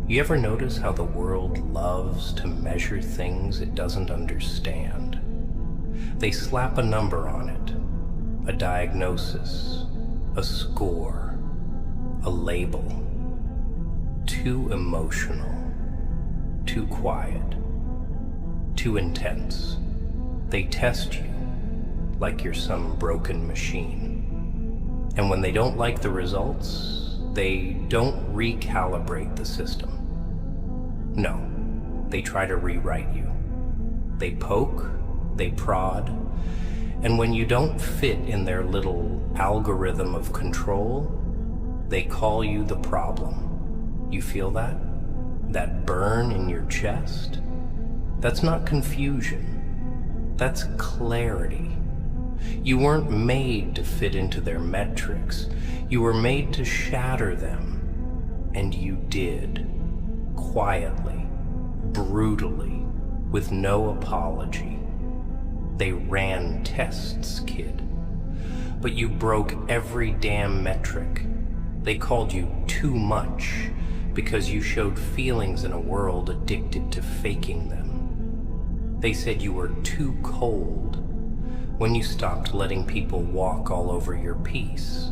You ever notice how the world loves to measure things it doesn't understand? They slap a number on it, a diagnosis, a score, a label. Too emotional, too quiet, too intense. They test you like you're some broken machine. And when they don't like the results, they don't recalibrate the system. No, they try to rewrite you. They poke, they prod, and when you don't fit in their little algorithm of control, they call you the problem. You feel that? That burn in your chest? That's not confusion. That's clarity. You weren't made to fit into their metrics. You were made to shatter them. And you did. Quietly, brutally, with no apology. They ran tests, kid. But you broke every damn metric. They called you too much because you showed feelings in a world addicted to faking them. They said you were too cold when you stopped letting people walk all over your peace.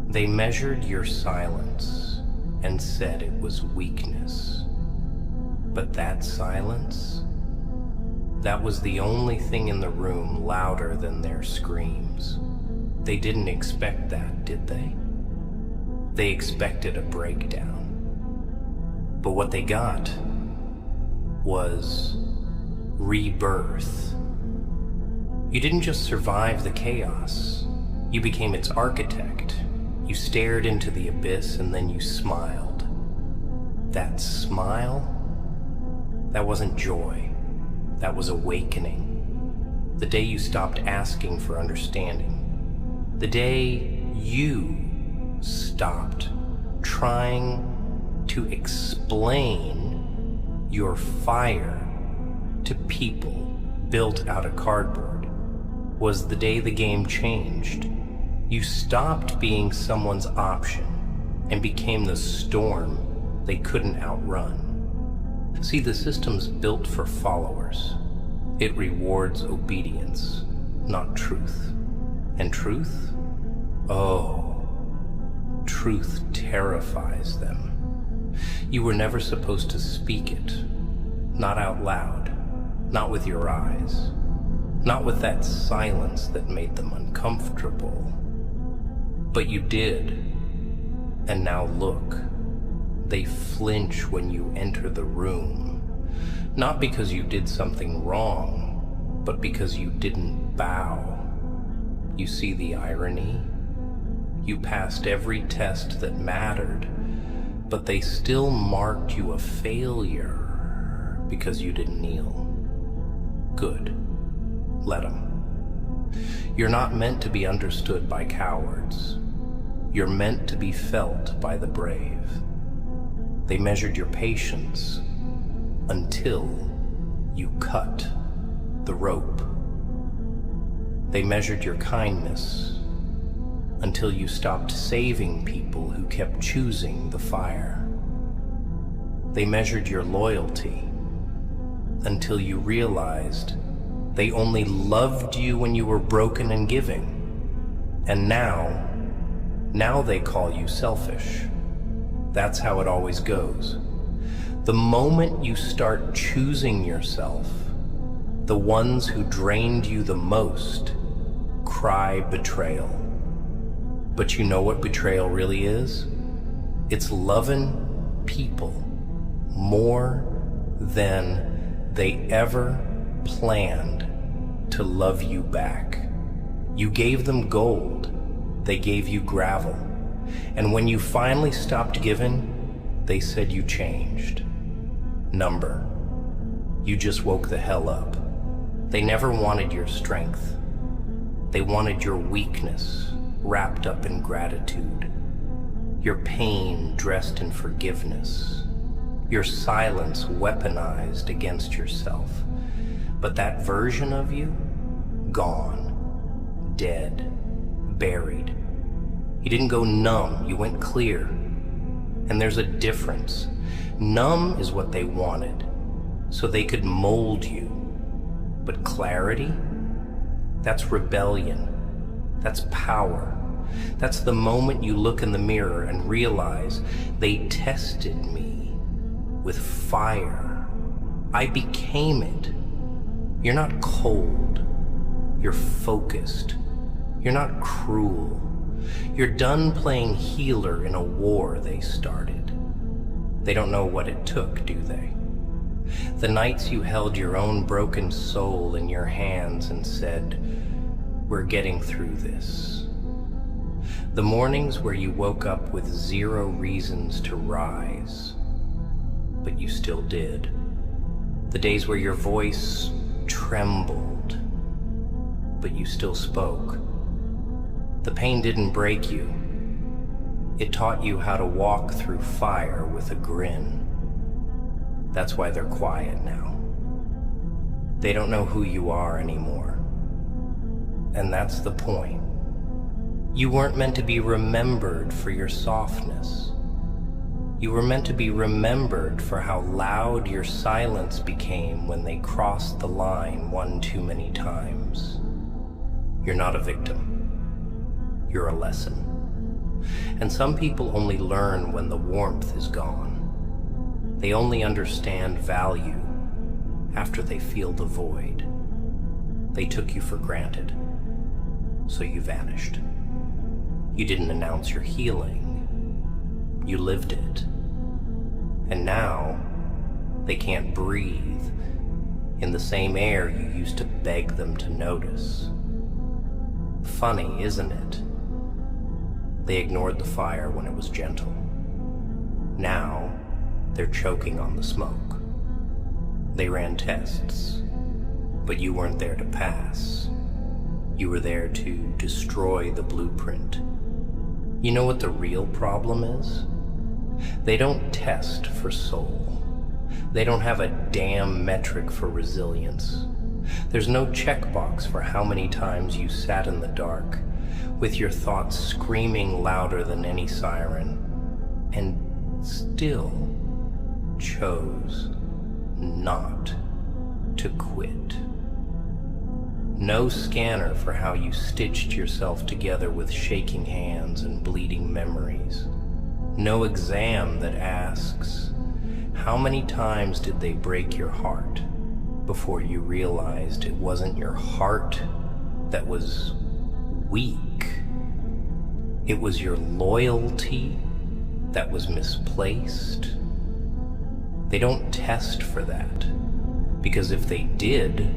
They measured your silence and said it was weakness. But that silence, that was the only thing in the room louder than their screams. They didn't expect that, did they? They expected a breakdown. But what they got was rebirth. You didn't just survive the chaos. You became its architect. You stared into the abyss and then you smiled. That smile, that wasn't joy. That was awakening. The day you stopped asking for understanding. The day you stopped trying to explain your fire to people built out of cardboard was the day the game changed. You stopped being someone's option and became the storm they couldn't outrun. See, the system's built for followers. It rewards obedience, not truth. And truth? Oh, truth terrifies them. You were never supposed to speak it. Not out loud. Not with your eyes. Not with that silence that made them uncomfortable. But you did. And now look. They flinch when you enter the room. Not because you did something wrong, but because you didn't bow. You see the irony? You passed every test that mattered, but they still marked you a failure because you didn't kneel. Good. Let them. You're not meant to be understood by cowards. You're meant to be felt by the brave. They measured your patience until you cut the rope. They measured your kindness until you stopped saving people who kept choosing the fire. They measured your loyalty until you realized they only loved you when you were broken and giving. And now they call you selfish. That's how it always goes. The moment you start choosing yourself, the ones who drained you the most cry betrayal. But you know what betrayal really is? It's loving people more than they ever planned to love you back. You gave them gold, they gave you gravel. And when you finally stopped giving, they said you changed. Number. You just woke the hell up. They never wanted your strength. They wanted your weakness wrapped up in gratitude. Your pain dressed in forgiveness. Your silence weaponized against yourself. But that version of you, gone, dead, buried. You didn't go numb, you went clear. And there's a difference. Numb is what they wanted, so they could mold you. But clarity? That's rebellion. That's power. That's the moment you look in the mirror and realize they tested me with fire. I became it. You're not cold. You're focused. You're not cruel. You're done playing healer in a war they started. They don't know what it took, do they? The nights you held your own broken soul in your hands and said, "We're getting through this." The mornings where you woke up with 0 reasons to rise, but you still did. The days where your voice trembled, but you still spoke. The pain didn't break you. It taught you how to walk through fire with a grin. That's why they're quiet now. They don't know who you are anymore. And that's the point. You weren't meant to be remembered for your softness. You were meant to be remembered for how loud your silence became when they crossed the line one too many times. You're not a victim. You're a lesson. And some people only learn when the warmth is gone. They only understand value after they feel the void. They took you for granted, so you vanished. You didn't announce your healing. You lived it. And now, they can't breathe in the same air you used to beg them to notice. Funny, isn't it? They ignored the fire when it was gentle. Now, they're choking on the smoke. They ran tests, but you weren't there to pass. You were there to destroy the blueprint. You know what the real problem is? They don't test for soul. They don't have a damn metric for resilience. There's no checkbox for how many times you sat in the dark, with your thoughts screaming louder than any siren, and still chose not to quit. No scanner for how you stitched yourself together with shaking hands and bleeding memories. No exam that asks, how many times did they break your heart before you realized it wasn't your heart that was weak? It was your loyalty that was misplaced. They don't test for that, because if they did,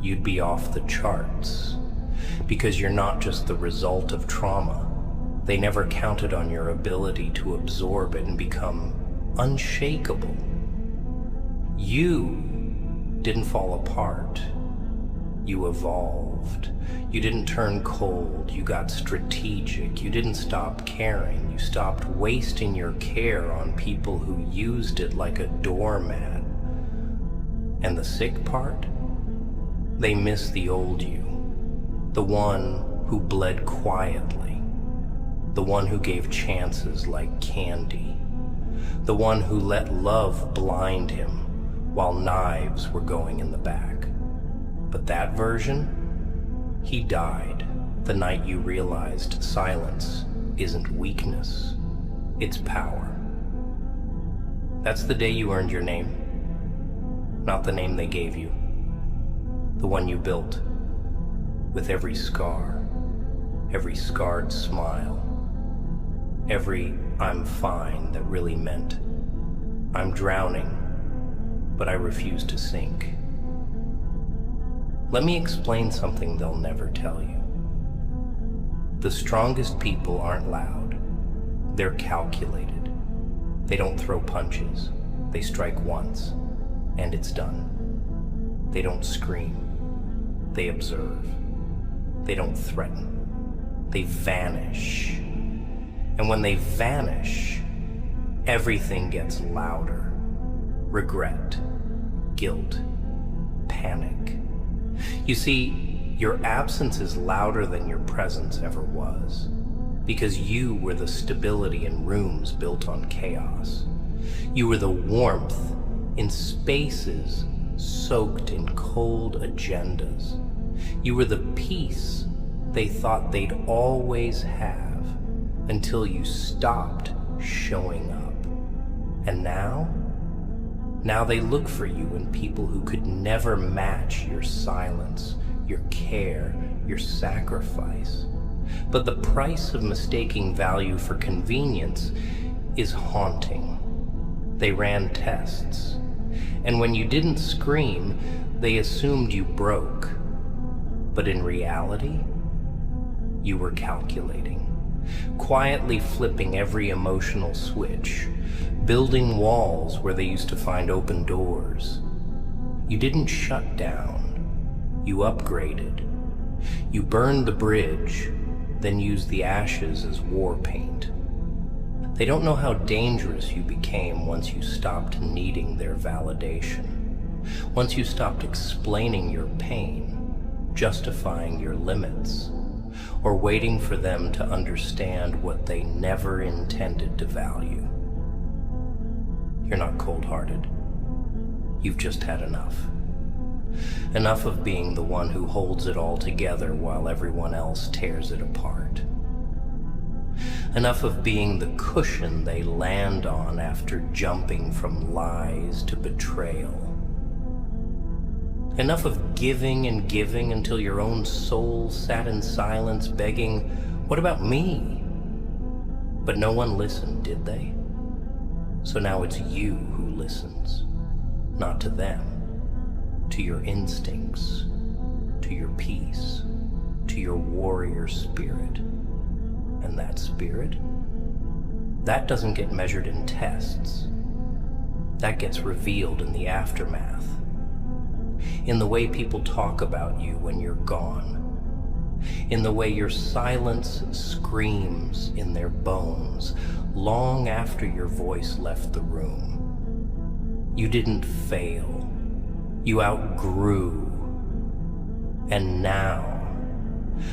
you'd be off the charts. Because you're not just the result of trauma. They never counted on your ability to absorb it and become unshakable. You didn't fall apart. You evolved. You didn't turn cold. You got strategic. You didn't stop caring. You stopped wasting your care on people who used it like a doormat. And the sick part? They miss the old you. The one who bled quietly. The one who gave chances like candy. The one who let love blind him while knives were going in the back. But that version, he died the night you realized silence isn't weakness, it's power. That's the day you earned your name, not the name they gave you, the one you built with every scar, every scarred smile, every "I'm fine" that really meant I'm drowning, but I refuse to sink. Let me explain something they'll never tell you. The strongest people aren't loud. They're calculated. They don't throw punches. They strike once, and it's done. They don't scream. They observe. They don't threaten. They vanish. And when they vanish, everything gets louder. Regret, guilt, panic. You see, your absence is louder than your presence ever was. because you were the stability in rooms built on chaos. You were the warmth in spaces soaked in cold agendas. You were the peace they thought they'd always have until you stopped showing up. And now they look for you in people who could never match your silence, your care, your sacrifice. But the price of mistaking value for convenience is haunting. They ran tests, and when you didn't scream, they assumed you broke. But in reality, you were calculating, quietly flipping every emotional switch, building walls where they used to find open doors. You didn't shut down, you upgraded. You burned the bridge, then used the ashes as war paint. They don't know how dangerous you became once you stopped needing their validation. Once you stopped explaining your pain, justifying your limits, or waiting for them to understand what they never intended to value. You're not cold-hearted. You've just had enough. Enough of being the one who holds it all together while everyone else tears it apart. Enough of being the cushion they land on after jumping from lies to betrayal. Enough of giving and giving until your own soul sat in silence begging, "What about me?" But no one listened, did they? So now it's you who listens, not to them. To your instincts, to your peace, to your warrior spirit. And that spirit, that doesn't get measured in tests. That gets revealed in the aftermath. In the way people talk about you when you're gone. In the way your silence screams in their bones long after your voice left the room. You didn't fail. You outgrew, and now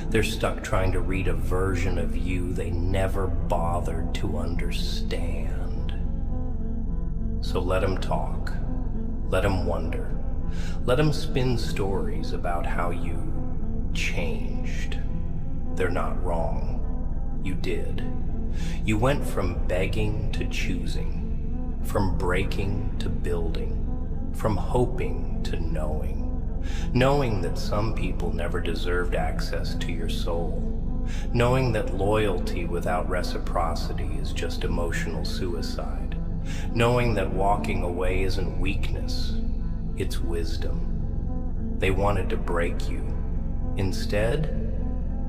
they're stuck trying to read a version of you they never bothered to understand. So let them talk, let them wonder, let them spin stories about how you changed. They're not wrong. You did. You went from begging to choosing, from breaking to building, from hoping to knowing that some people never deserved access to your soul, knowing that loyalty without reciprocity is just emotional suicide, knowing that walking away isn't weakness, it's wisdom. They wanted to break you. Instead,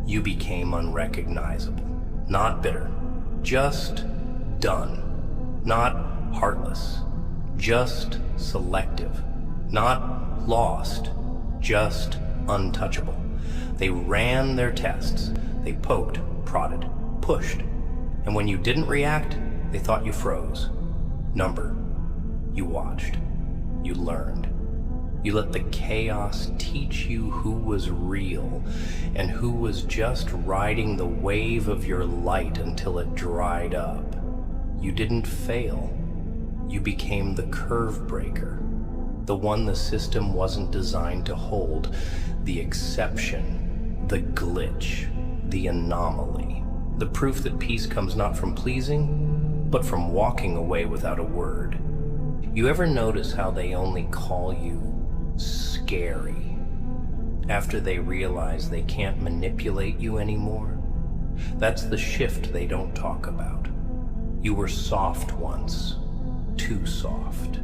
you became unrecognizable, not bitter, just done, not heartless, just selective, not lost, just untouchable. They ran their tests. They poked, prodded, pushed. And when you didn't react, they thought you froze. Number. You watched. You learned. You let the chaos teach you who was real and who was just riding the wave of your light until it dried up. You didn't fail. You became the curve breaker. The one the system wasn't designed to hold, the exception, the glitch, the anomaly. The proof that peace comes not from pleasing, but from walking away without a word. You ever notice how they only call you scary after they realize they can't manipulate you anymore? That's the shift they don't talk about. You were soft once, too soft.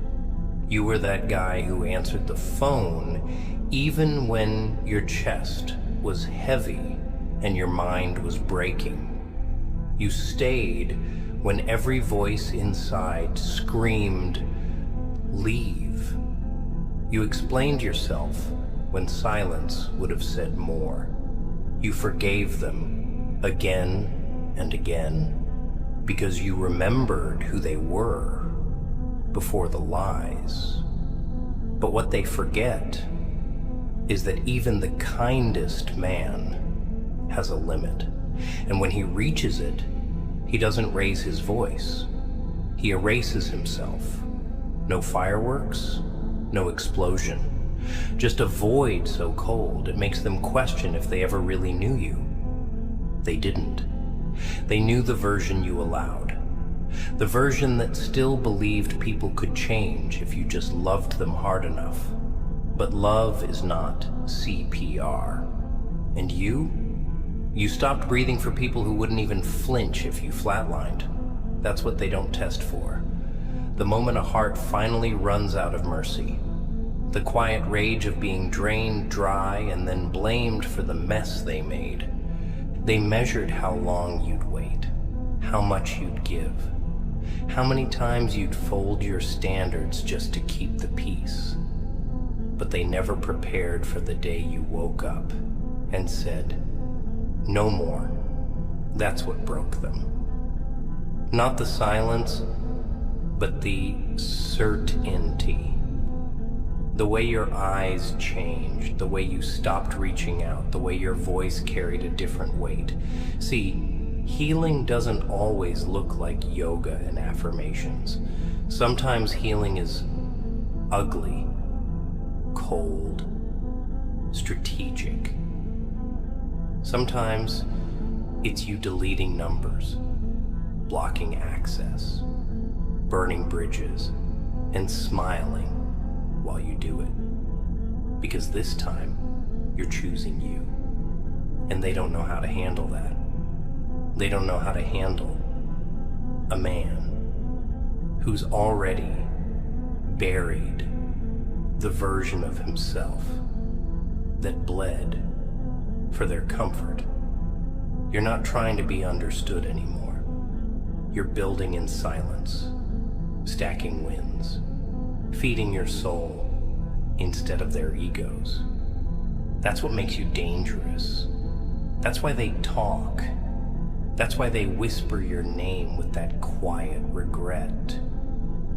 You were that guy who answered the phone even when your chest was heavy and your mind was breaking. You stayed when every voice inside screamed, "Leave." You explained yourself when silence would have said more. You forgave them again and again because you remembered who they were before the lies. But what they forget is that even the kindest man has a limit. And when he reaches it, he doesn't raise his voice. He erases himself. No fireworks, no explosion. Just a void so cold it makes them question if they ever really knew you. They didn't. They knew the version you allowed. The version that still believed people could change if you just loved them hard enough. But love is not CPR. And you stopped breathing for people who wouldn't even flinch if you flatlined. That's what they don't test for. The moment a heart finally runs out of mercy. The quiet rage of being drained dry and then blamed for the mess they made. They measured how long you'd wait, how much you'd give, how many times you'd fold your standards just to keep the peace. But they never prepared for the day you woke up and said, "No more." That's what broke them. Not the silence, but the certainty. The way your eyes changed, the way you stopped reaching out, the way your voice carried a different weight. See, healing doesn't always look like yoga and affirmations. Sometimes healing is ugly, cold, strategic. Sometimes it's you deleting numbers, blocking access, burning bridges, and smiling while you do it. Because this time, you're choosing you. And they don't know how to handle that. They don't know how to handle a man who's already buried the version of himself that bled for their comfort. You're not trying to be understood anymore. You're building in silence, stacking wins, feeding your soul instead of their egos. That's what makes you dangerous. That's why they talk. That's why they whisper your name with that quiet regret.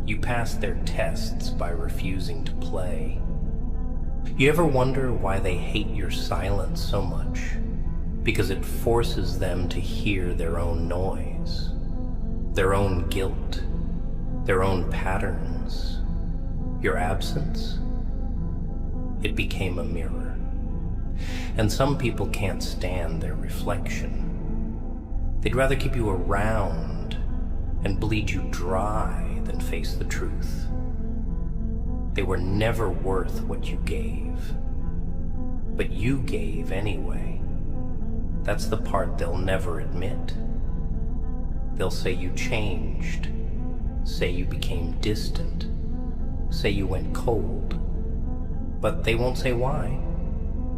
You pass their tests by refusing to play. You ever wonder why they hate your silence so much? Because it forces them to hear their own noise, their own guilt, their own patterns. Your absence, it became a mirror. And some people can't stand their reflection. They'd rather keep you around and bleed you dry than face the truth. They were never worth what you gave. But you gave anyway. That's the part they'll never admit. They'll say you changed, say you became distant, say you went cold. But they won't say why.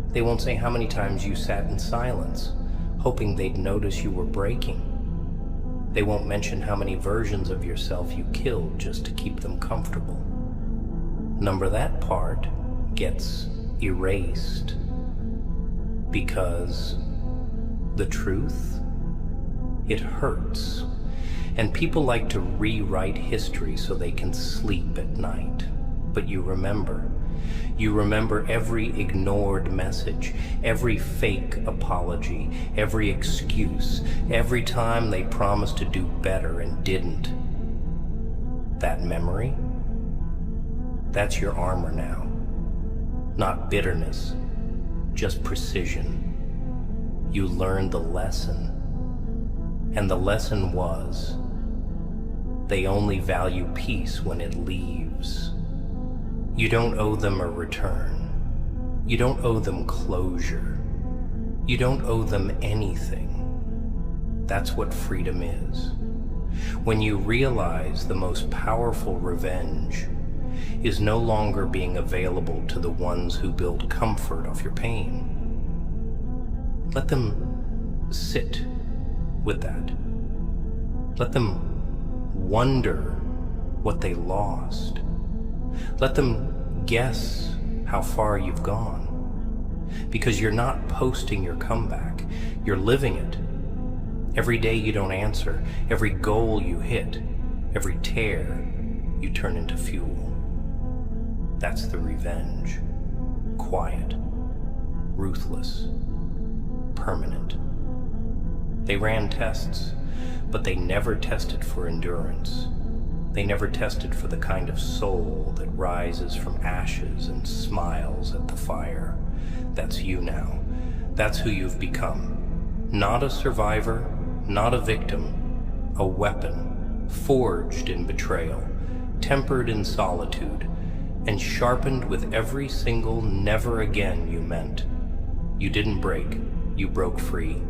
They won't say how many times you sat in silence, hoping they'd notice you were breaking. They won't mention how many versions of yourself you killed just to keep them comfortable. Number that part gets erased because the truth, it hurts. And people like to rewrite history so they can sleep at night. But you remember. You remember every ignored message, every fake apology, every excuse, every time they promised to do better and didn't. That memory, that's your armor now. Not bitterness, just precision. You learned the lesson. And the lesson was, they only value peace when it leaves. You don't owe them a return. You don't owe them closure. You don't owe them anything. That's what freedom is. When you realize the most powerful revenge is no longer being available to the ones who build comfort off your pain. Let them sit with that. Let them wonder what they lost. Let them guess how far you've gone. Because you're not posting your comeback, you're living it. Every day you don't answer, every goal you hit, every tear you turn into fuel. That's the revenge. Quiet, ruthless, permanent. They ran tests, but they never tested for endurance. They never tested for the kind of soul that rises from ashes and smiles at the fire. That's you now. That's who you've become. Not a survivor, not a victim, a weapon, forged in betrayal, tempered in solitude, and sharpened with every single never again you meant. You didn't break, you broke free.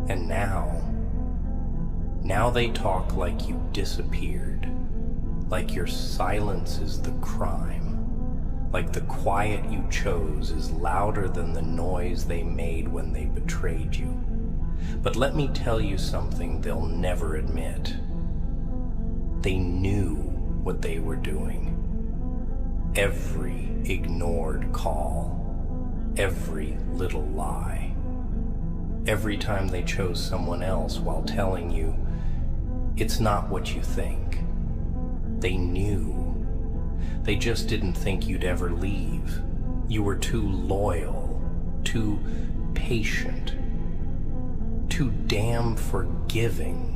And now they talk like you disappeared, like your silence is the crime, like the quiet you chose is louder than the noise they made when they betrayed you. But let me tell you something they'll never admit. They knew what they were doing. Every ignored call, every little lie, every time they chose someone else while telling you it's not what you think. They knew. They just didn't think you'd ever leave. You were too loyal, too patient, too damn forgiving.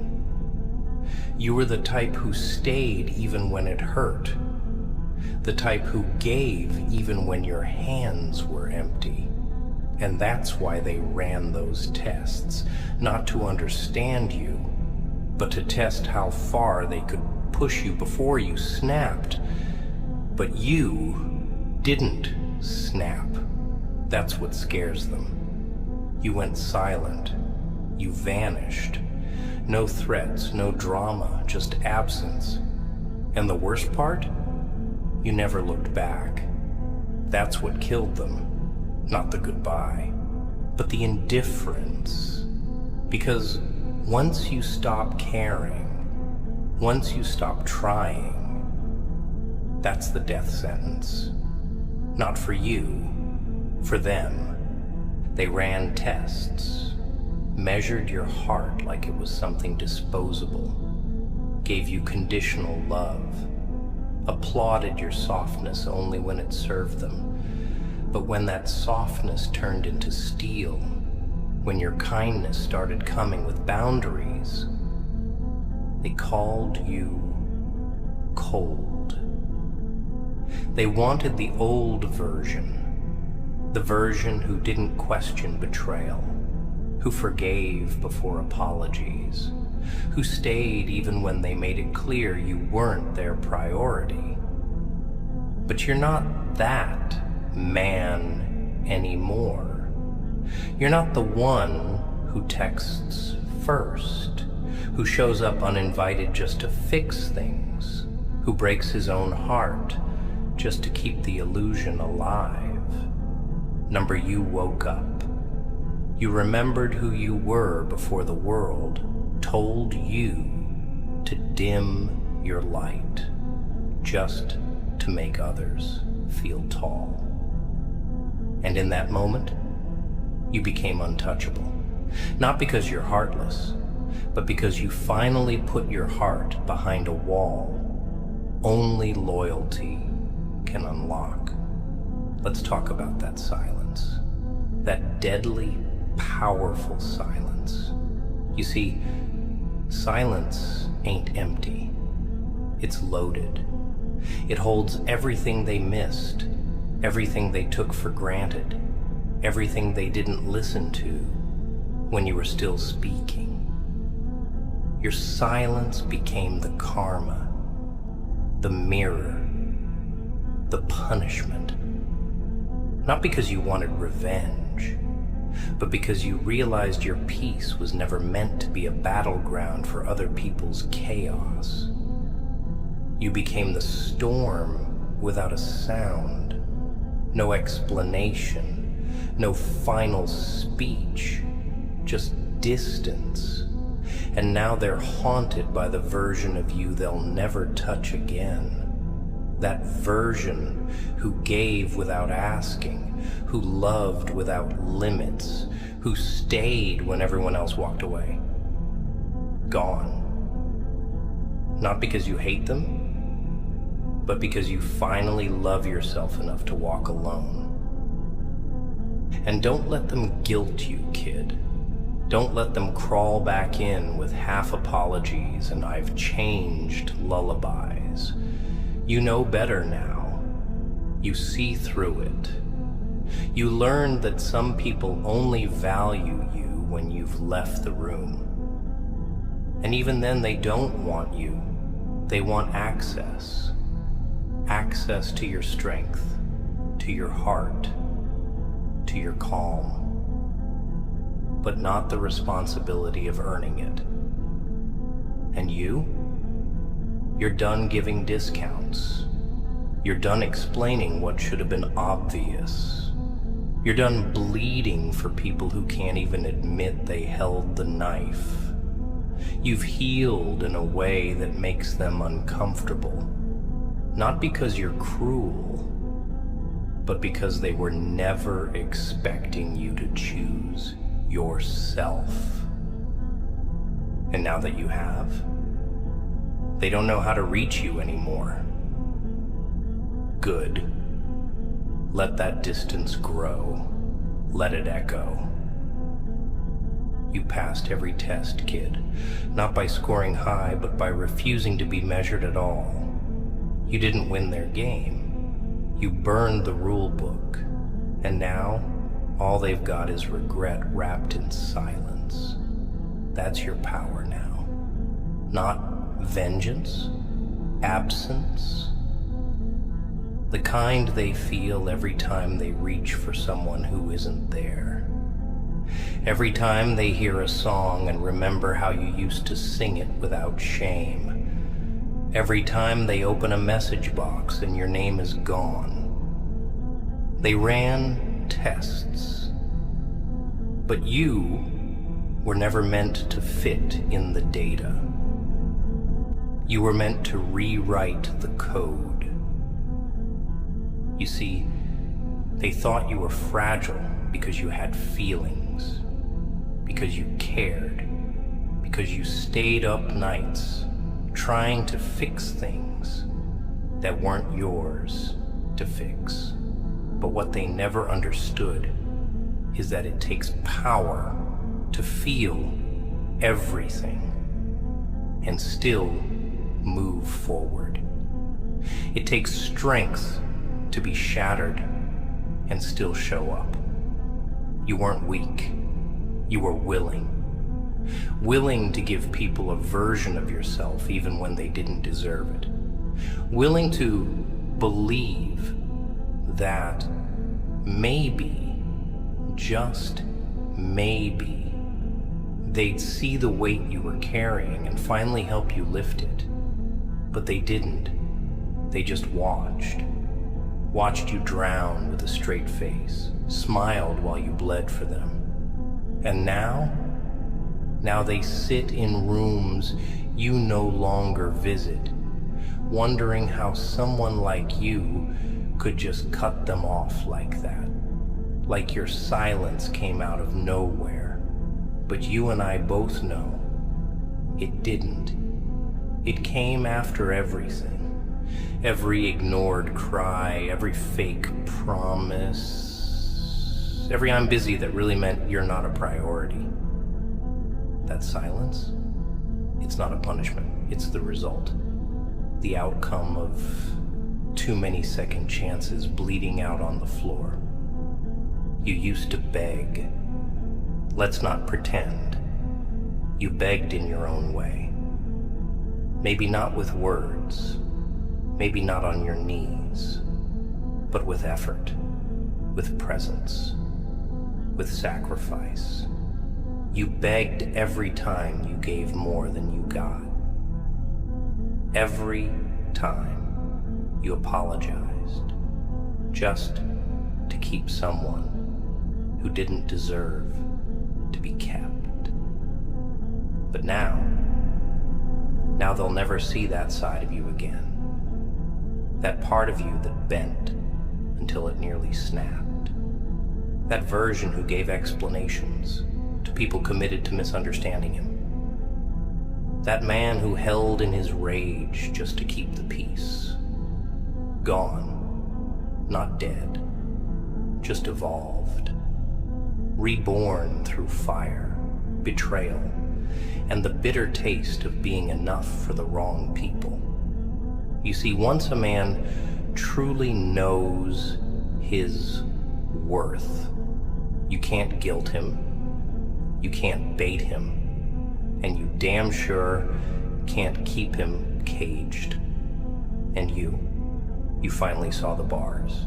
You were the type who stayed even when it hurt. The type who gave even when your hands were empty. And that's why they ran those tests, not to understand you, but to test how far they could push you before you snapped. But you didn't snap. That's what scares them. You went silent. You vanished. No threats, no drama, just absence. And the worst part? You never looked back. That's what killed them. Not the goodbye, but the indifference. Because once you stop caring, once you stop trying, that's the death sentence. Not for you, for them. They ran tests, measured your heart like it was something disposable, gave you conditional love, applauded your softness only when it served them. But when that softness turned into steel, when your kindness started coming with boundaries, they called you cold. They wanted the old version, the version who didn't question betrayal, who forgave before apologies, who stayed even when they made it clear you weren't their priority. But you're not that man anymore. You're not the one who texts first, who shows up uninvited just to fix things, who breaks his own heart just to keep the illusion alive. Number, you woke up. You remembered who you were before the world told you to dim your light, just to make others feel tall. And in that moment, you became untouchable. Not because you're heartless, but because you finally put your heart behind a wall only loyalty can unlock. Let's talk about that silence. That deadly, powerful silence. You see, silence ain't empty. It's loaded. It holds everything they missed, everything they took for granted, everything they didn't listen to when you were still speaking. Your silence became the karma, the mirror, the punishment. Not because you wanted revenge, but because you realized your peace was never meant to be a battleground for other people's chaos. You became the storm without a sound, no explanation, no final speech, just distance. And now they're haunted by the version of you they'll never touch again. That version who gave without asking, who loved without limits, who stayed when everyone else walked away. Gone. Not because you hate them, but because you finally love yourself enough to walk alone. And don't let them guilt you, kid. Don't let them crawl back in with half apologies and "I've changed" lullabies. You know better now. You see through it. You learn that some people only value you when you've left the room. And even then they don't want you. They want access. Access to your strength, to your heart, to your calm. But not the responsibility of earning it. And you're done giving discounts. You're done explaining what should have been obvious. You're done bleeding for people who can't even admit they held the knife. You've healed in a way that makes them uncomfortable. Not because you're cruel, but because they were never expecting you to choose yourself. And now that you have, they don't know how to reach you anymore. Good. Let that distance grow. Let it echo. You passed every test, kid. Not by scoring high, but by refusing to be measured at all. You didn't win their game. You burned the rule book. And now, all they've got is regret wrapped in silence. That's your power now. Not vengeance, absence. The kind they feel every time they reach for someone who isn't there. Every time they hear a song and remember how you used to sing it without shame. Every time they open a message box and your name is gone. They ran tests. But you were never meant to fit in the data. You were meant to rewrite the code. You see, they thought you were fragile because you had feelings, because you cared, because you stayed up nights trying to fix things that weren't yours to fix. But what they never understood is that it takes power to feel everything and still move forward. It takes strength to be shattered and still show up. You weren't weak. You were willing. Willing to give people a version of yourself even when they didn't deserve it. Willing to believe that maybe, just maybe, they'd see the weight you were carrying and finally help you lift it. But they didn't. They just watched. Watched you drown with a straight face, smiled while you bled for them. And now they sit in rooms you no longer visit, wondering how someone like you could just cut them off like that. Like your silence came out of nowhere. But you and I both know it didn't. It came after everything. Every ignored cry, every fake promise, every "I'm busy" that really meant you're not a priority. That silence, it's not a punishment, it's the result. The outcome of too many second chances bleeding out on the floor. You used to beg. Let's not pretend. You begged in your own way. Maybe not with words. Maybe not on your knees, but with effort, with presence, with sacrifice. You begged every time you gave more than you got. Every time you apologized, just to keep someone who didn't deserve to be kept. But now they'll never see that side of you again. That part of you that bent until it nearly snapped. That version who gave explanations to people committed to misunderstanding him. That man who held in his rage just to keep the peace. Gone, not dead, just evolved. Reborn through fire, betrayal, and the bitter taste of being enough for the wrong people. You see, once a man truly knows his worth, you can't guilt him, you can't bait him, and you damn sure can't keep him caged. And you finally saw the bars.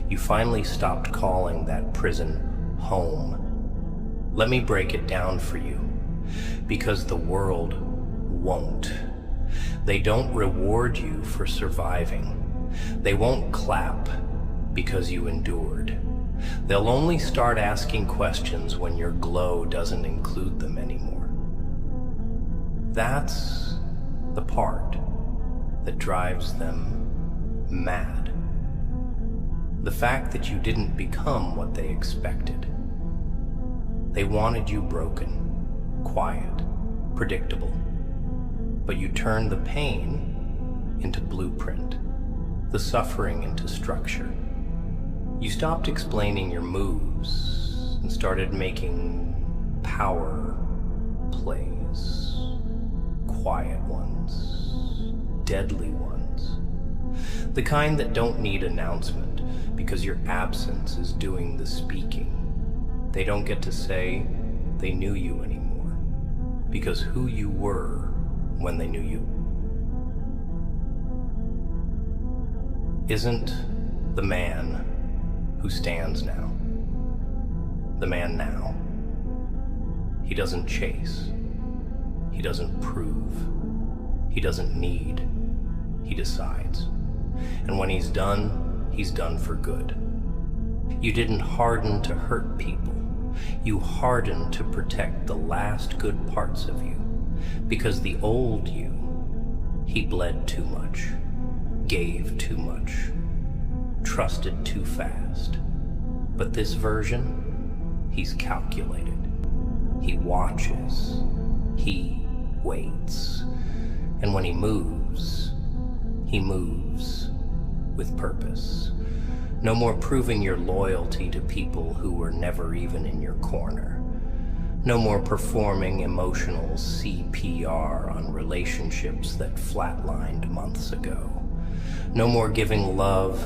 You finally stopped calling that prison home. Let me break it down for you, because the world won't. They don't reward you for surviving. They won't clap because you endured. They'll only start asking questions when your glow doesn't include them anymore. That's the part that drives them mad. The fact that you didn't become what they expected. They wanted you broken, quiet, predictable. But you turned the pain into blueprint, the suffering into structure. You stopped explaining your moves and started making power plays. Quiet ones, deadly ones. The kind that don't need announcement because your absence is doing the speaking. They don't get to say they knew you anymore, because who you were when they knew you isn't the man who stands now. The man now. He doesn't chase. He doesn't prove. He doesn't need. He decides. And when he's done for good. You didn't harden to hurt people. You hardened to protect the last good parts of you. Because the old you, he bled too much, gave too much, trusted too fast. But this version, he's calculated. He watches. He waits. And when he moves with purpose. No more proving your loyalty to people who were never even in your corner. No more performing emotional CPR on relationships that flatlined months ago. No more giving love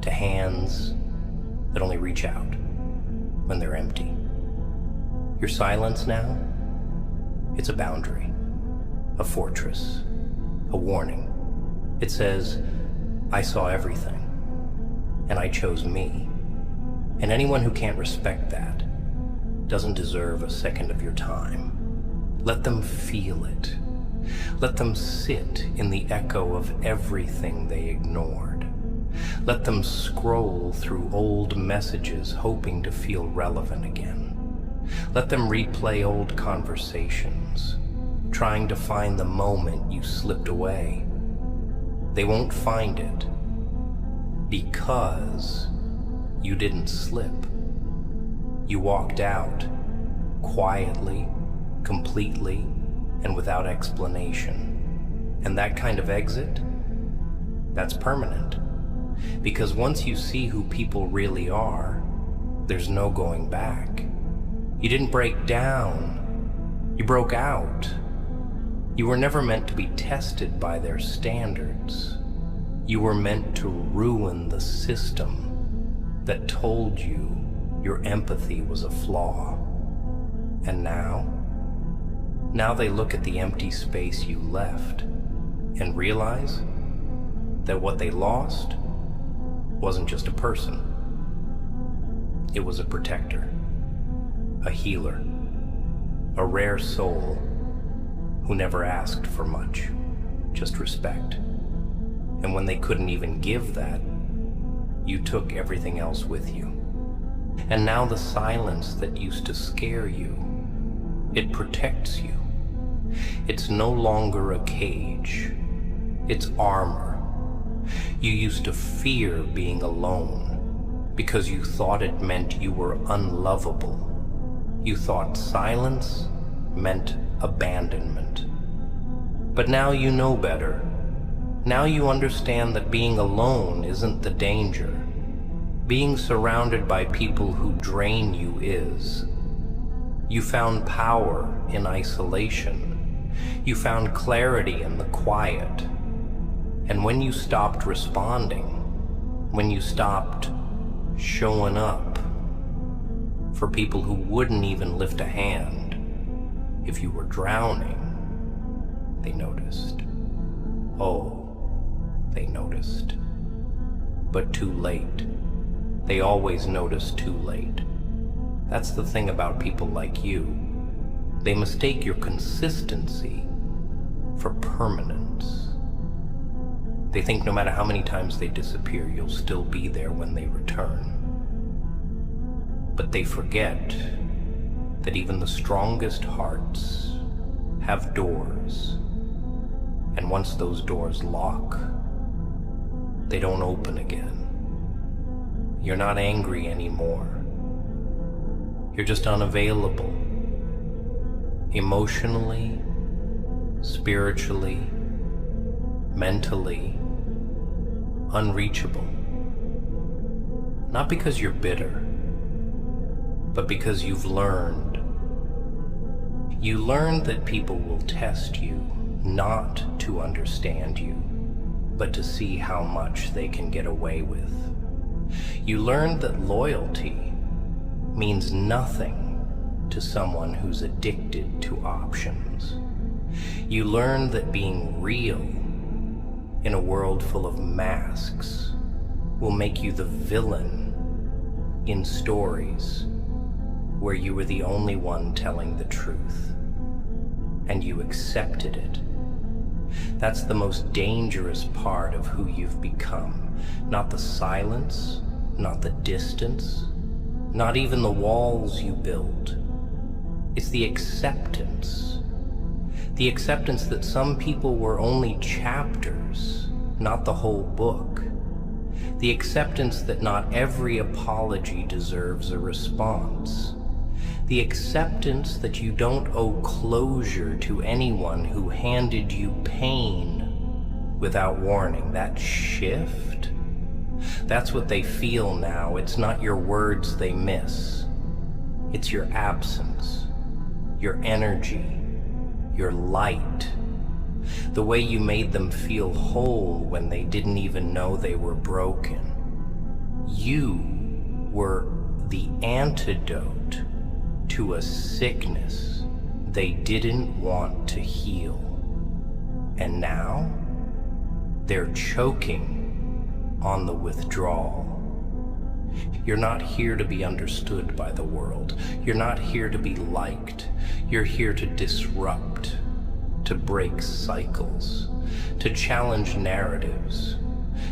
to hands that only reach out when they're empty. Your silence now, it's a boundary, a fortress, a warning. It says, I saw everything, and I chose me. And anyone who can't respect that doesn't deserve a second of your time. Let them feel it. Let them sit in the echo of everything they ignored. Let them scroll through old messages hoping to feel relevant again. Let them replay old conversations, trying to find the moment you slipped away. They won't find it because you didn't slip. You walked out quietly, completely, and without explanation. And that kind of exit, that's permanent. Because once you see who people really are, there's no going back. You didn't break down, you broke out. You were never meant to be tested by their standards. You were meant to ruin the system that told you your empathy was a flaw. And now they look at the empty space you left and realize that what they lost wasn't just a person. It was a protector, a healer, a rare soul who never asked for much, just respect. And when they couldn't even give that, you took everything else with you. And now the silence that used to scare you, it protects you. It's no longer a cage, it's armor. You used to fear being alone because you thought it meant you were unlovable. You thought silence meant abandonment. But now you know better. Now you understand that being alone isn't the danger. Being surrounded by people who drain you is. You found power in isolation. You found clarity in the quiet. And when you stopped responding, when you stopped showing up for people who wouldn't even lift a hand if you were drowning, they noticed. Oh, they noticed. But too late. They always notice too late. That's the thing about people like you. They mistake your consistency for permanence. They think no matter how many times they disappear, you'll still be there when they return. But they forget that even the strongest hearts have doors, and once those doors lock, they don't open again. You're not angry anymore. You're just unavailable. Emotionally, spiritually, mentally, unreachable. Not because you're bitter, but because you've learned. You learned that people will test you, not to understand you, but to see how much they can get away with. You learned that loyalty means nothing to someone who's addicted to options. You learned that being real in a world full of masks will make you the villain in stories where you were the only one telling the truth, and you accepted it. That's the most dangerous part of who you've become. Not the silence, not the distance, not even the walls you built. It's the acceptance. The acceptance that some people were only chapters, not the whole book. The acceptance that not every apology deserves a response. The acceptance that you don't owe closure to anyone who handed you pain without warning. That shift, that's what they feel now. It's not your words they miss. It's your absence, your energy, your light. The way you made them feel whole when they didn't even know they were broken. You were the antidote to a sickness they didn't want to heal. And now, they're choking on the withdrawal. You're not here to be understood by the world. You're not here to be liked. You're here to disrupt, to break cycles, to challenge narratives,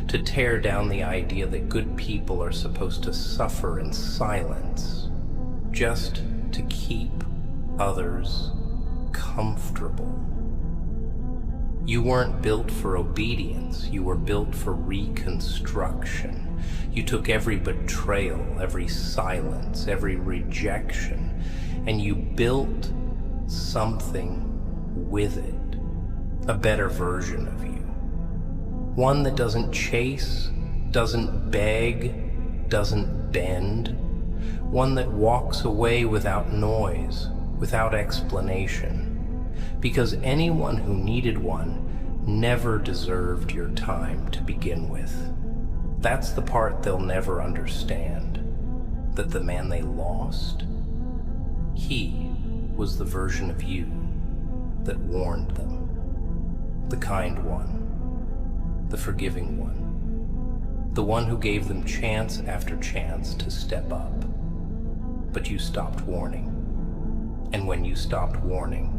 to tear down the idea that good people are supposed to suffer in silence, just to keep others comfortable. You weren't built for obedience. You were built for reconstruction. You took every betrayal, every silence, every rejection, and you built something with it, a better version of you. One that doesn't chase, doesn't beg, doesn't bend. One that walks away without noise, without explanation. Because anyone who needed one never deserved your time to begin with. That's the part they'll never understand. That the man they lost, he was the version of you that warned them. The kind one, the forgiving one, the one who gave them chance after chance to step up. But you stopped warning. And when you stopped warning,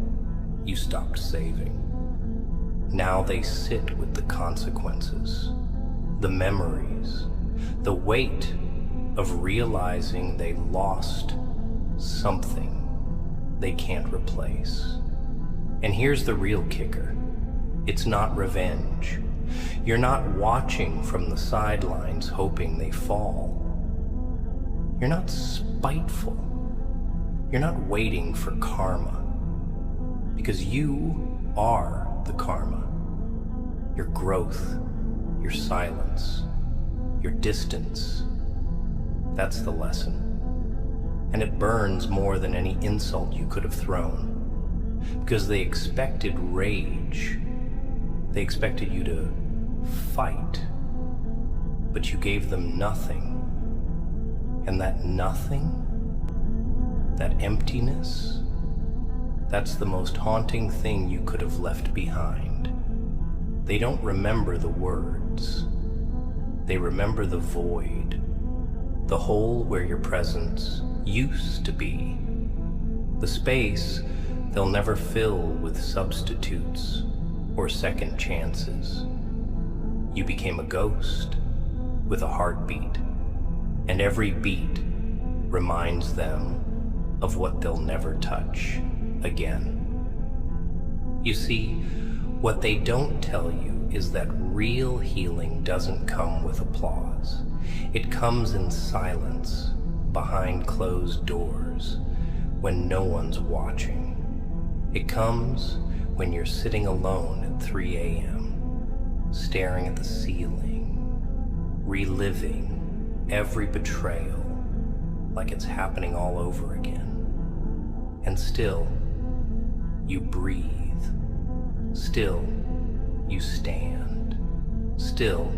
you stopped saving. Now they sit with the consequences, the memories, the weight of realizing they lost something they can't replace. And here's the real kicker. It's not revenge. You're not watching from the sidelines hoping they fall. You're not spiteful. You're not waiting for karma. Because you are the karma. Your growth, your silence, your distance. That's the lesson. And it burns more than any insult you could have thrown. Because they expected rage. They expected you to fight. But you gave them nothing. And that nothing, that emptiness, that's the most haunting thing you could have left behind. They don't remember the words. They remember the void, the hole where your presence used to be, the space they'll never fill with substitutes or second chances. You became a ghost with a heartbeat, and every beat reminds them of what they'll never touch again. You see, what they don't tell you is that real healing doesn't come with applause. It comes in silence, behind closed doors, when no one's watching. It comes when you're sitting alone at 3 a.m., staring at the ceiling, reliving every betrayal like it's happening all over again. And still, you breathe. Still, you stand. Still,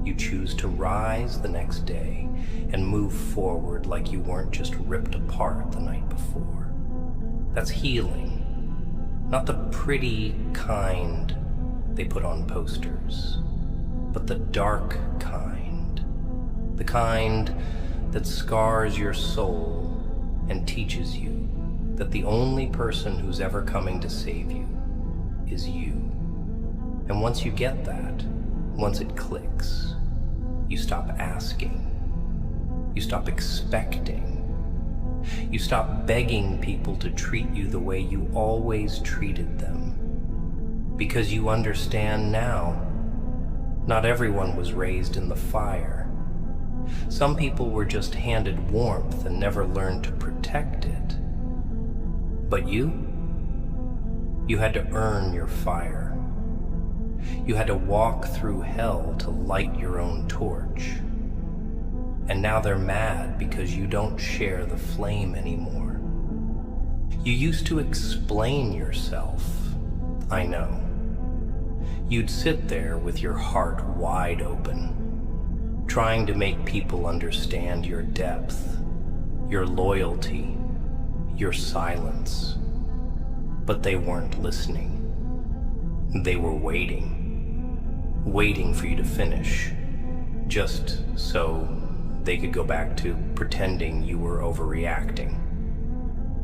you choose to rise the next day and move forward like you weren't just ripped apart the night before. That's healing. Not the pretty kind they put on posters, but the dark kind. The kind that scars your soul and teaches you that the only person who's ever coming to save you is you. And once you get that, once it clicks, you stop asking. You stop expecting. You stop begging people to treat you the way you always treated them. Because you understand now, not everyone was raised in the fire. Some people were just handed warmth and never learned to protect it. But you had to earn your fire. You had to walk through hell to light your own torch. And now they're mad because you don't share the flame anymore. You used to explain yourself, I know. You'd sit there with your heart wide open, trying to make people understand your depth, your loyalty, your silence. But they weren't listening. They were waiting for you to finish, just so they could go back to pretending you were overreacting.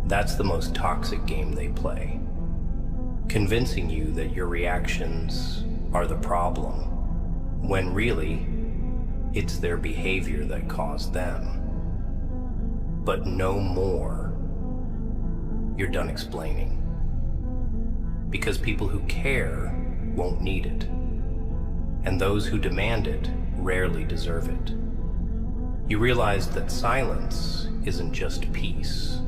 That's the most toxic game they play, convincing you that your reactions are the problem, when really, it's their behavior that caused them. But no more. You're done explaining. Because people who care won't need it, and those who demand it rarely deserve it. You realize that silence isn't just peace.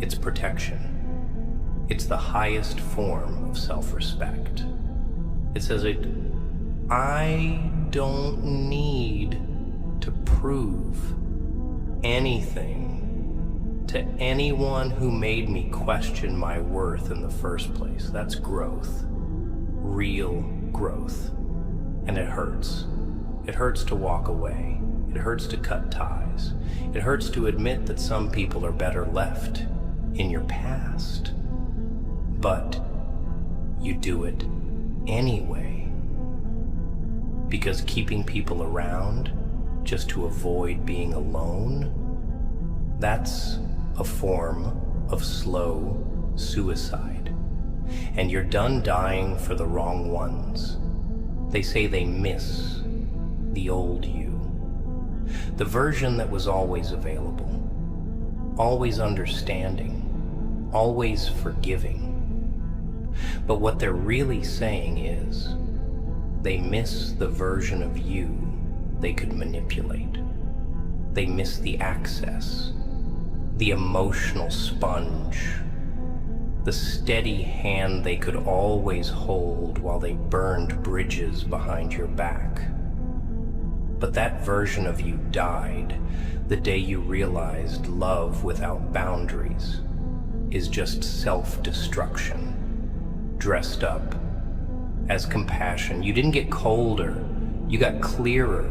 It's protection. It's the highest form of self-respect. It says I don't need to prove anything to anyone who made me question my worth in the first place. That's growth. Real growth. And it hurts. It hurts to walk away. It hurts to cut ties. It hurts to admit that some people are better left in your past. But you do it anyway. Because keeping people around just to avoid being alone, that's a form of slow suicide. And you're done dying for the wrong ones. They say they miss the old you. The version that was always available, always understanding, always forgiving. But what they're really saying is, they miss the version of you they could manipulate. They miss the access, the emotional sponge, the steady hand they could always hold while they burned bridges behind your back. But that version of you died the day you realized love without boundaries is just self-destruction, dressed up as compassion. You didn't get colder, you got clearer.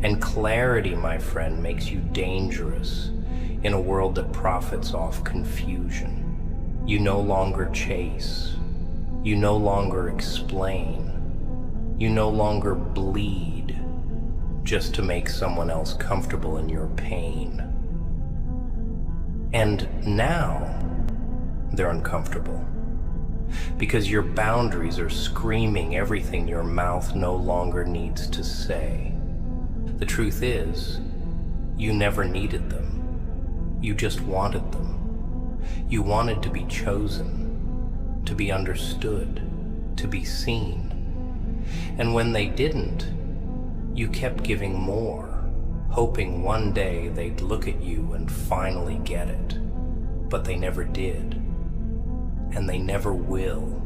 And clarity, my friend, makes you dangerous in a world that profits off confusion. You no longer chase. You no longer explain. You no longer bleed just to make someone else comfortable in your pain. And now they're uncomfortable because your boundaries are screaming everything your mouth no longer needs to say. The truth is, you never needed them. You just wanted them. You wanted to be chosen, to be understood, to be seen. And when they didn't, you kept giving more, hoping one day they'd look at you and finally get it. But they never did. And they never will.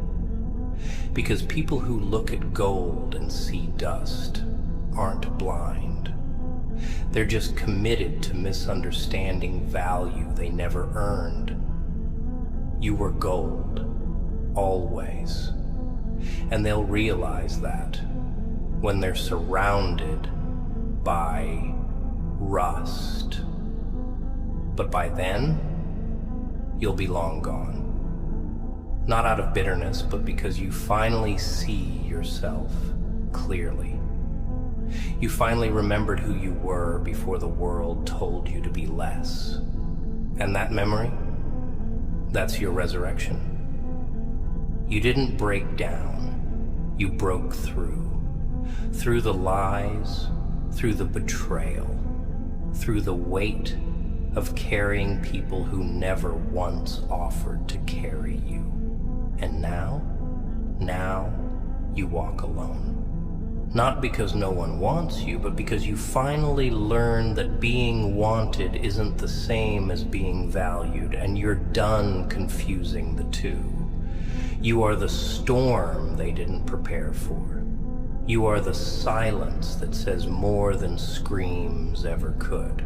Because people who look at gold and see dust aren't blind. They're just committed to misunderstanding value they never earned. You were gold, always. And they'll realize that when they're surrounded by rust. But by then, you'll be long gone. Not out of bitterness, but because you finally see yourself clearly. You finally remembered who you were before the world told you to be less. And that memory, that's your resurrection. You didn't break down, you broke through. Through the lies, through the betrayal, through the weight of carrying people who never once offered to carry you. And now you walk alone. Not because no one wants you, but because you finally learn that being wanted isn't the same as being valued, and you're done confusing the two. You are the storm they didn't prepare for. You are the silence that says more than screams ever could.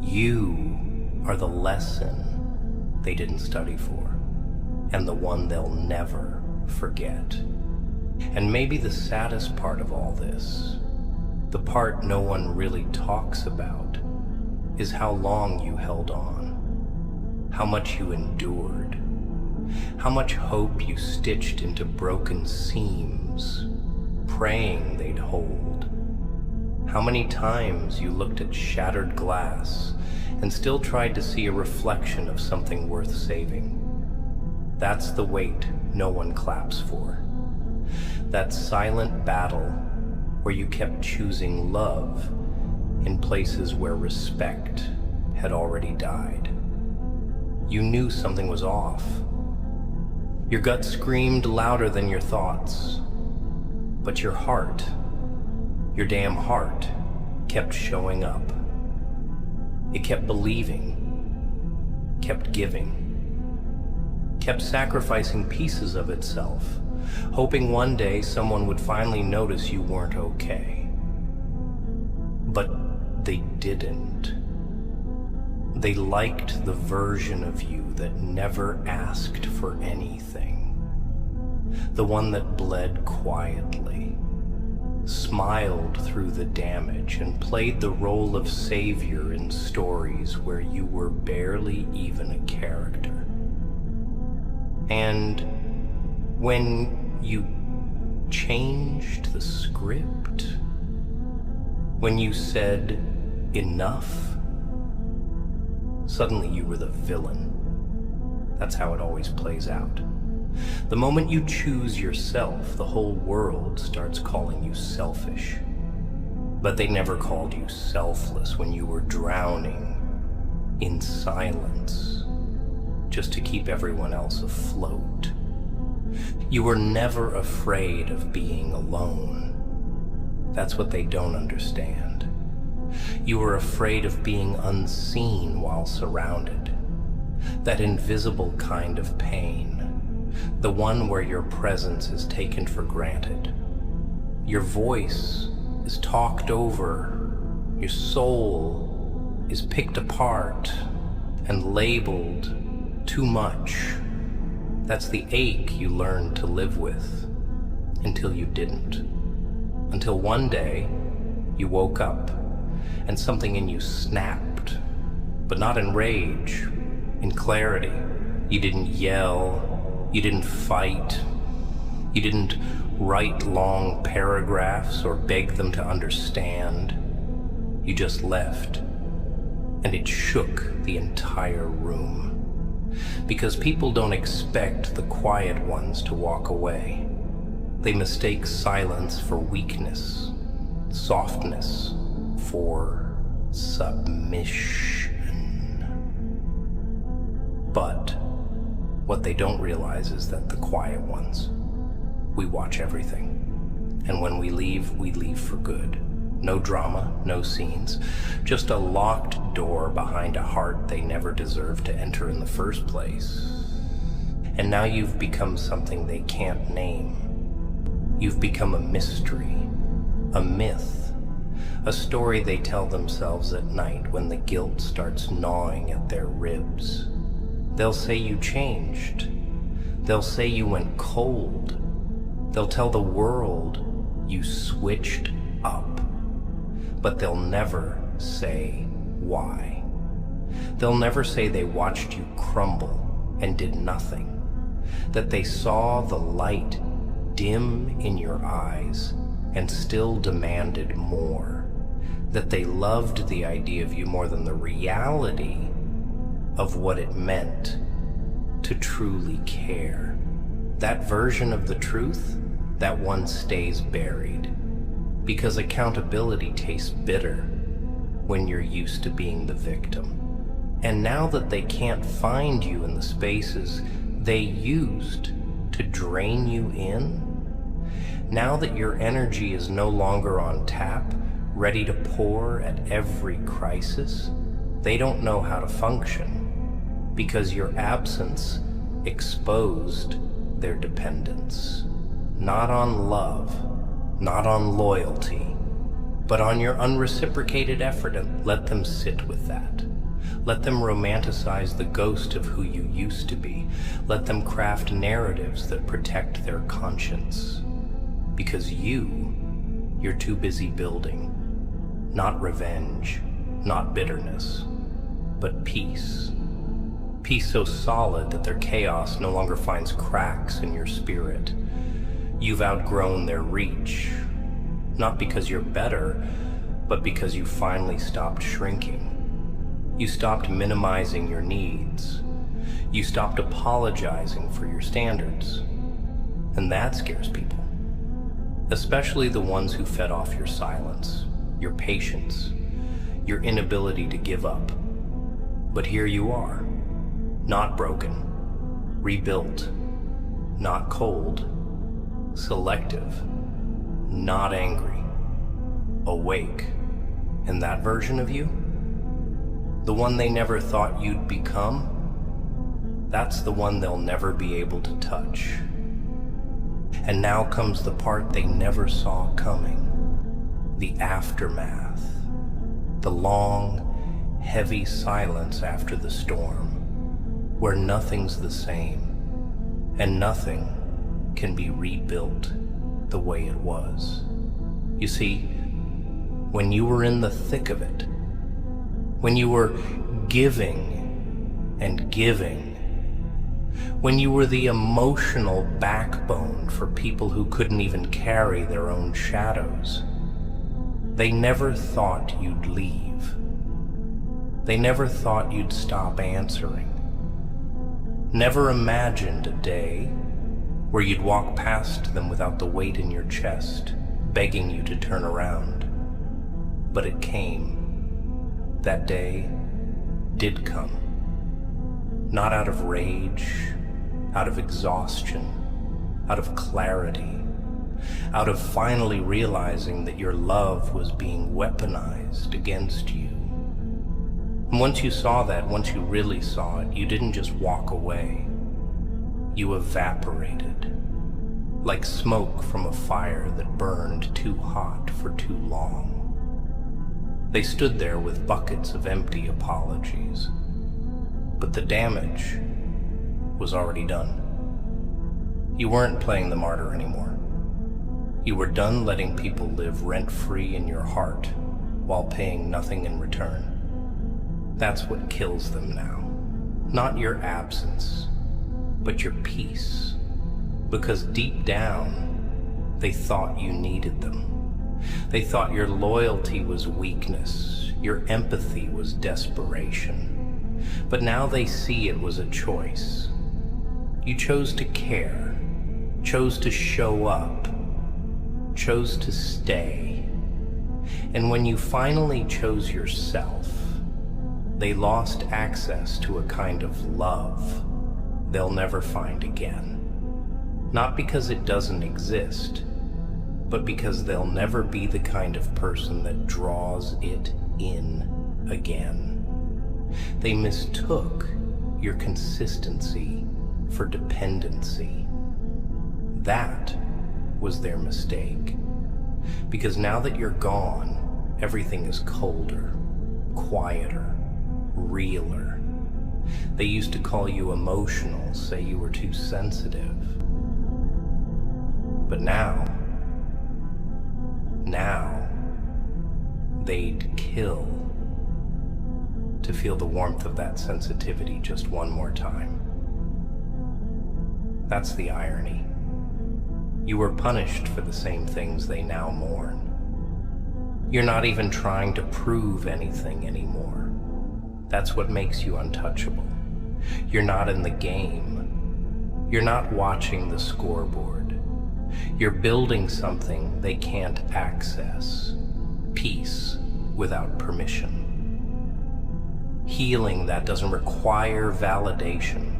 You are the lesson they didn't study for, and the one they'll never forget. And maybe the saddest part of all this, the part no one really talks about, is how long you held on, how much you endured, how much hope you stitched into broken seams, praying they'd hold. How many times you looked at shattered glass and still tried to see a reflection of something worth saving. That's the weight no one claps for. That silent battle where you kept choosing love in places where respect had already died. You knew something was off. Your gut screamed louder than your thoughts. But your heart, your damn heart, kept showing up. It kept believing, kept giving, kept sacrificing pieces of itself, hoping one day someone would finally notice you weren't okay. But they didn't. They liked the version of you that never asked for anything. The one that bled quietly, smiled through the damage, and played the role of savior in stories where you were barely even a character. And when you changed the script, when you said enough, suddenly you were the villain. That's how it always plays out. The moment you choose yourself, the whole world starts calling you selfish. But they never called you selfless when you were drowning in silence, just to keep everyone else afloat. You were never afraid of being alone. That's what they don't understand. You were afraid of being unseen while surrounded. That invisible kind of pain. The one where your presence is taken for granted. Your voice is talked over, your soul is picked apart and labeled too much. That's the ache you learned to live with until you didn't. Until one day you woke up and something in you snapped, but not in rage, in clarity. You didn't yell, you didn't fight, you didn't write long paragraphs or beg them to understand. You just left, and it shook the entire room. Because people don't expect the quiet ones to walk away. They mistake silence for weakness, softness for submission. But what they don't realize is that the quiet ones, we watch everything. And when we leave for good. No drama, no scenes, just a locked door behind a heart they never deserved to enter in the first place. And now you've become something they can't name. You've become a mystery, a myth, a story they tell themselves at night when the guilt starts gnawing at their ribs. They'll say you changed. They'll say you went cold. They'll tell the world you switched up. But they'll never say why. They'll never say they watched you crumble and did nothing. That they saw the light dim in your eyes and still demanded more. That they loved the idea of you more than the reality of what it meant to truly care. That version of the truth, that one stays buried. Because accountability tastes bitter when you're used to being the victim. And now that they can't find you in the spaces they used to drain you in, now that your energy is no longer on tap, ready to pour at every crisis, they don't know how to function because your absence exposed their dependence. Not on love, not on loyalty, but on your unreciprocated effort, and let them sit with that. Let them romanticize the ghost of who you used to be. Let them craft narratives that protect their conscience. Because you're too busy building. Not revenge, not bitterness, but peace. Peace so solid that their chaos no longer finds cracks in your spirit. You've outgrown their reach, not because you're better, but because you finally stopped shrinking. You stopped minimizing your needs. You stopped apologizing for your standards. And that scares people, especially the ones who fed off your silence, your patience, your inability to give up. But here you are, not broken, rebuilt, not cold, selective, not angry, awake. And that version of you, the one they never thought you'd become, that's the one they'll never be able to touch. And now comes the part they never saw coming, the aftermath, the long, heavy silence after the storm, where nothing's the same, and nothing can be rebuilt the way it was. You see, when you were in the thick of it, when you were giving and giving, when you were the emotional backbone for people who couldn't even carry their own shadows, they never thought you'd leave. They never thought you'd stop answering. Never imagined a day where you'd walk past them without the weight in your chest, begging you to turn around. But it came. That day did come. Not out of rage, out of exhaustion, out of clarity, out of finally realizing that your love was being weaponized against you. And once you saw that, once you really saw it, you didn't just walk away. You evaporated. like smoke from a fire that burned too hot for too long. They stood there with buckets of empty apologies, but the damage was already done. You weren't playing the martyr anymore. You were done letting people live rent-free in your heart while paying nothing in return. That's what kills them now. Not your absence, but your peace. Because deep down, they thought you needed them. They thought your loyalty was weakness, your empathy was desperation. But now they see it was a choice. You chose to care, chose to show up, chose to stay. And when you finally chose yourself, they lost access to a kind of love they'll never find again. Not because it doesn't exist, but because they'll never be the kind of person that draws it in again. They mistook your consistency for dependency. That was their mistake. Because now that you're gone, everything is colder, quieter, realer. They used to call you emotional, say you were too sensitive. But now, they'd kill to feel the warmth of that sensitivity just one more time. That's the irony. You were punished for the same things they now mourn. You're not even trying to prove anything anymore. That's what makes you untouchable. You're not in the game. You're not watching the scoreboard. You're building something they can't access. Peace without permission. Healing that doesn't require validation.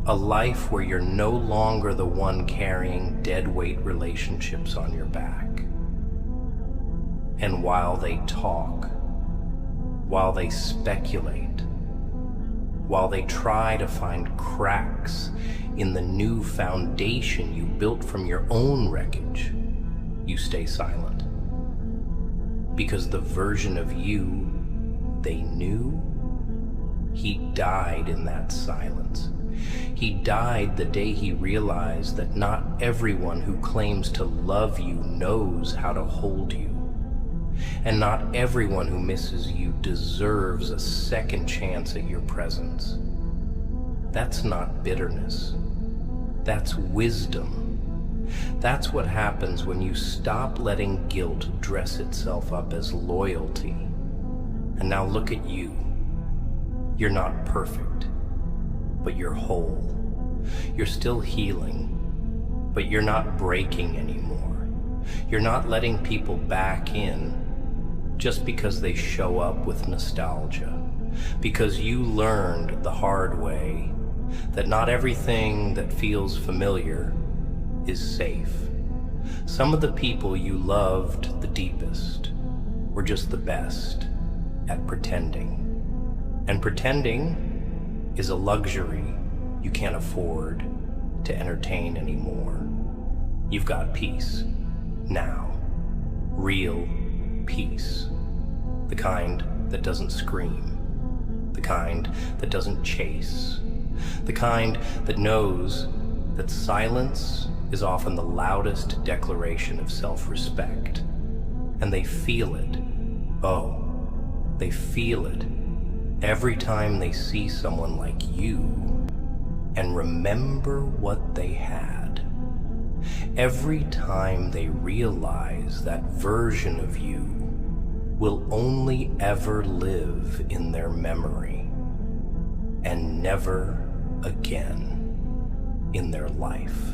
A life where you're no longer the one carrying deadweight relationships on your back. And while they talk, while they speculate, while they try to find cracks in the new foundation you built from your own wreckage, you stay silent. Because the version of you they knew, he died in that silence. He died the day he realized that not everyone who claims to love you knows how to hold you. And not everyone who misses you deserves a second chance at your presence. That's not bitterness. That's wisdom. That's what happens when you stop letting guilt dress itself up as loyalty. And now look at you. You're not perfect, but you're whole. You're still healing, but you're not breaking anymore. You're not letting people back in just because they show up with nostalgia, because you learned the hard way that not everything that feels familiar is safe. Some of the people you loved the deepest were just the best at pretending. And pretending is a luxury you can't afford to entertain anymore. You've got peace now, real peace, the kind that doesn't scream, the kind that doesn't chase, the kind that knows that silence is often the loudest declaration of self-respect. And they feel it. Oh, they feel it every time they see someone like you and remember what they had. Every time they realize that version of you will only ever live in their memory and never again in their life.